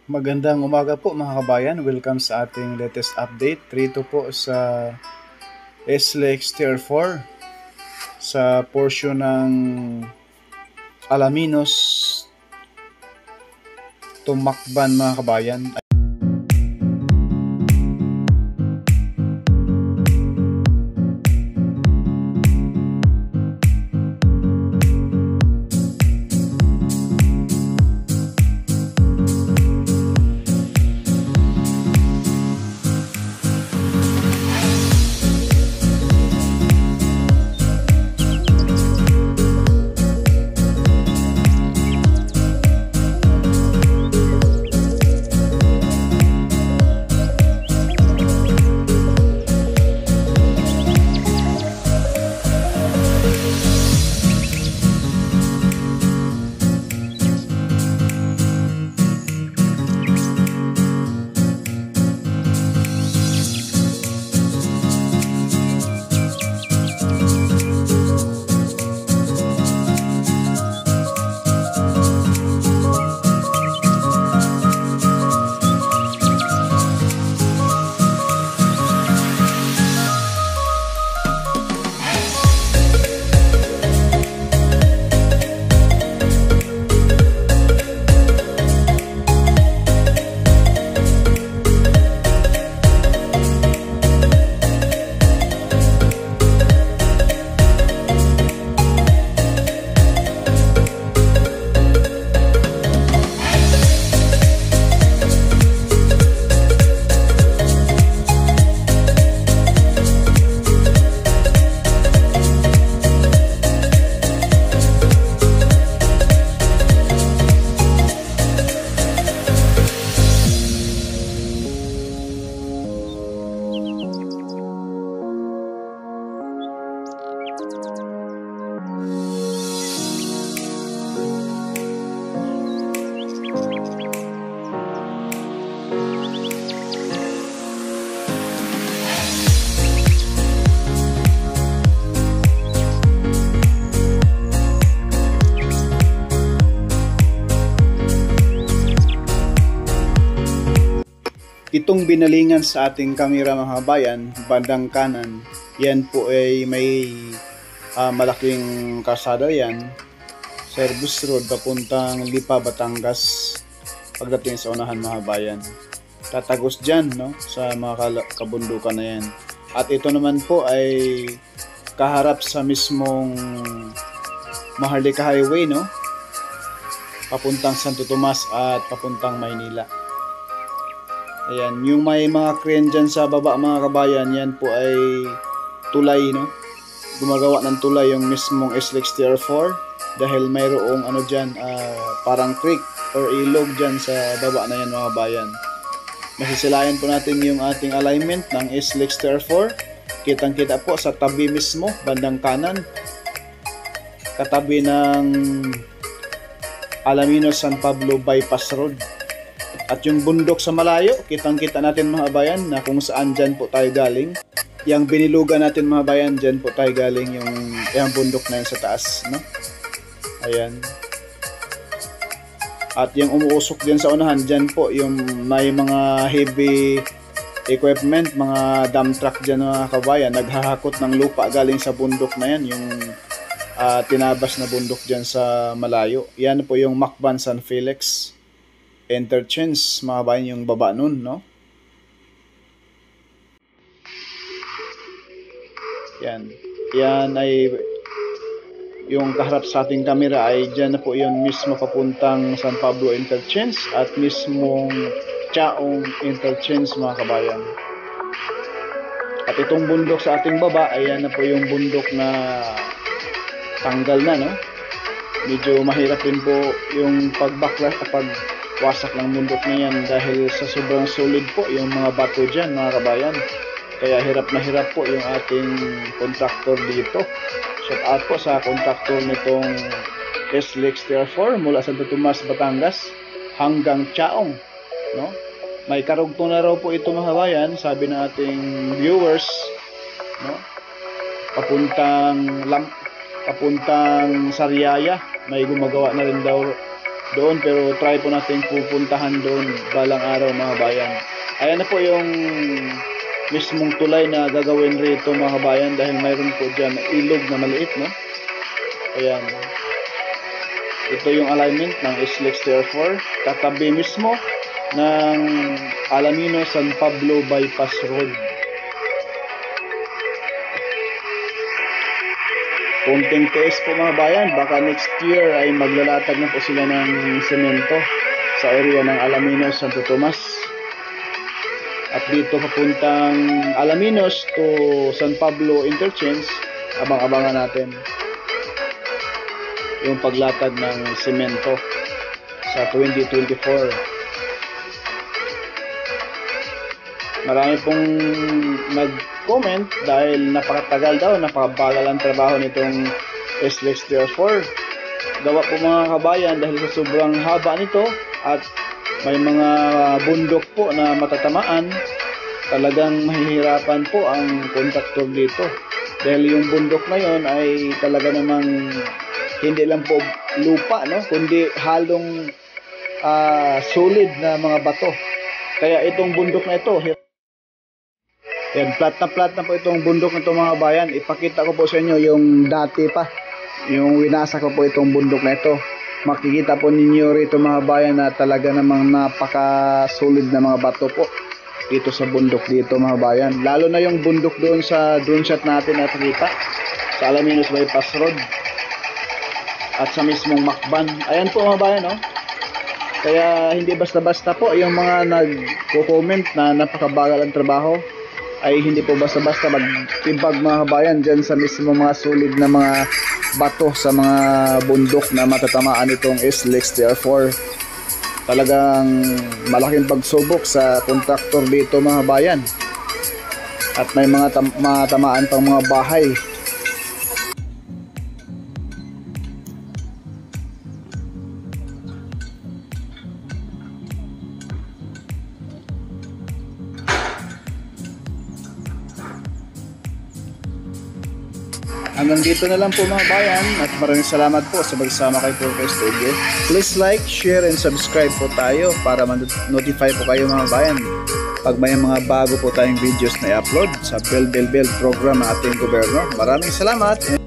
Magandang umaga po mga kabayan. Welcome sa ating latest update. Rito po sa SLEX Tier 4 sa portion ng Alaminos Tumakban mga kabayan. Itong binalingan sa ating kamera mga kabayan, bandang kanan, yan po ay may malaking kalsada yan. Service Road papuntang Lipa, Batangas pagdating sa unahan mga kabayan. Tatagos dyan no, sa mga kabundukan na yan. At ito naman po ay kaharap sa mismong Maharlika Highway no, papuntang Santo Tomas at papuntang Maynila. Ayan, yung may mga crane dyan sa baba mga kabayan, yan po ay tulay, no? Gumagawa ng tulay yung mismong SLEX Tier 4 dahil mayroong ano dyan, parang creek or ilog dyan sa baba na yan mga kabayan. Masisilayan po natin yung ating alignment ng SLEX Tier 4. Kitang kita po sa tabi mismo, bandang kanan, katabi ng Alaminos San Pablo Bypass Road. At yung bundok sa malayo, kitang-kita natin mga bayan na kung saan dyan po tayo galing. Yung binilugan natin mga bayan, dyan po tayo galing yung bundok na yun sa taas. No? Ayan. At yung umuusok dyan sa unahan, dyan po yung may mga heavy equipment, mga dump truck dyan mga kabayan. Naghahakot ng lupa galing sa bundok na yan, yung tinabas na bundok dyan sa malayo. Yan po yung Macban San Felix Interchange mga bayan, yung baba nun, no? Yan ay yung kaharap sa ating camera ay dyan na po yun mismo papuntang San Pablo Interchange at mismong Chaong Interchange mga kabayan. At itong bundok sa ating baba, ayan na po yung bundok na tanggal na, no? Medyo mahirap din po yung pagbaklas kapag wasak ng bundok na yan dahil sa sobrang solid po yung mga bato dyan mga kabayan. Kaya hirap na hirap po yung ating contractor dito. Shout out po sa contractor nitong SLEX Tier 4 mula Santo Tomas, Batangas hanggang Chaong, no? May karugtong na raw po ito mga kabayan, sabi ng ating viewers, no? Papuntang Sariaya, may gumagawa na rin daw doon, pero try po natin pupuntahan doon balang araw mga bayan. Ayan na po yung mismong tulay na gagawin rito mga bayan, dahil mayroon po dyan ilog na maliit, no? Ayan. Ito yung alignment ng SLEX Tier 4, katabi mismo ng Alamino San Pablo Bypass Road. Konting tiis po mga bayan, baka next year ay maglalatag na po sila ng semento sa area ng Alaminos, Santo Tomas. At dito papuntang Alaminos to San Pablo Interchange, abang-abangan natin yung paglatag ng semento sa 2024. Marami pong nag-comment dahil napakatagal daw, napakabagal ang trabaho nitong SLEX Tier 4. Gawa po mga kabayan dahil sa sobrang haba nito at may mga bundok po na matatamaan, talagang mahihirapan po ang kontraktor dito. Dahil yung bundok na yon ay talaga namang hindi lang po lupa, no? Kundi halong solid na mga bato. Kaya itong bundok na ito, yan, flat na po itong bundok na ito mga bayan. Ipakita ko po sa inyo yung dati pa, yung winasa ko po itong bundok na ito. Makikita po ninyo rito mga bayan na talaga namang napaka-solid na mga bato po dito sa bundok dito mga bayan. Lalo na yung bundok doon sa drone shot natin na nakita sa Alaminos Bypass Road at sa mismong Macban. Ayan po mga bayan, no? Kaya hindi basta-basta po yung mga nagko-comment na napakabagal ang trabaho, ay hindi po basta-basta magtibag mga kabayan dyan sa mismo mga solid na mga bato sa mga bundok na matatamaan itong SLEX Tier 4. Talagang malaking pagsubok sa kontraktor dito mga kabayan. At may mga matamaan pang mga bahay. Hanggang dito na lang po mga bayan, at maraming salamat po sa pagsama kay Purka Studio. Please like, share, and subscribe po tayo para ma-notify po kayo mga bayan pag may mga bago po tayong videos na i-upload sa Bell program ng ating gobyerno. Maraming salamat!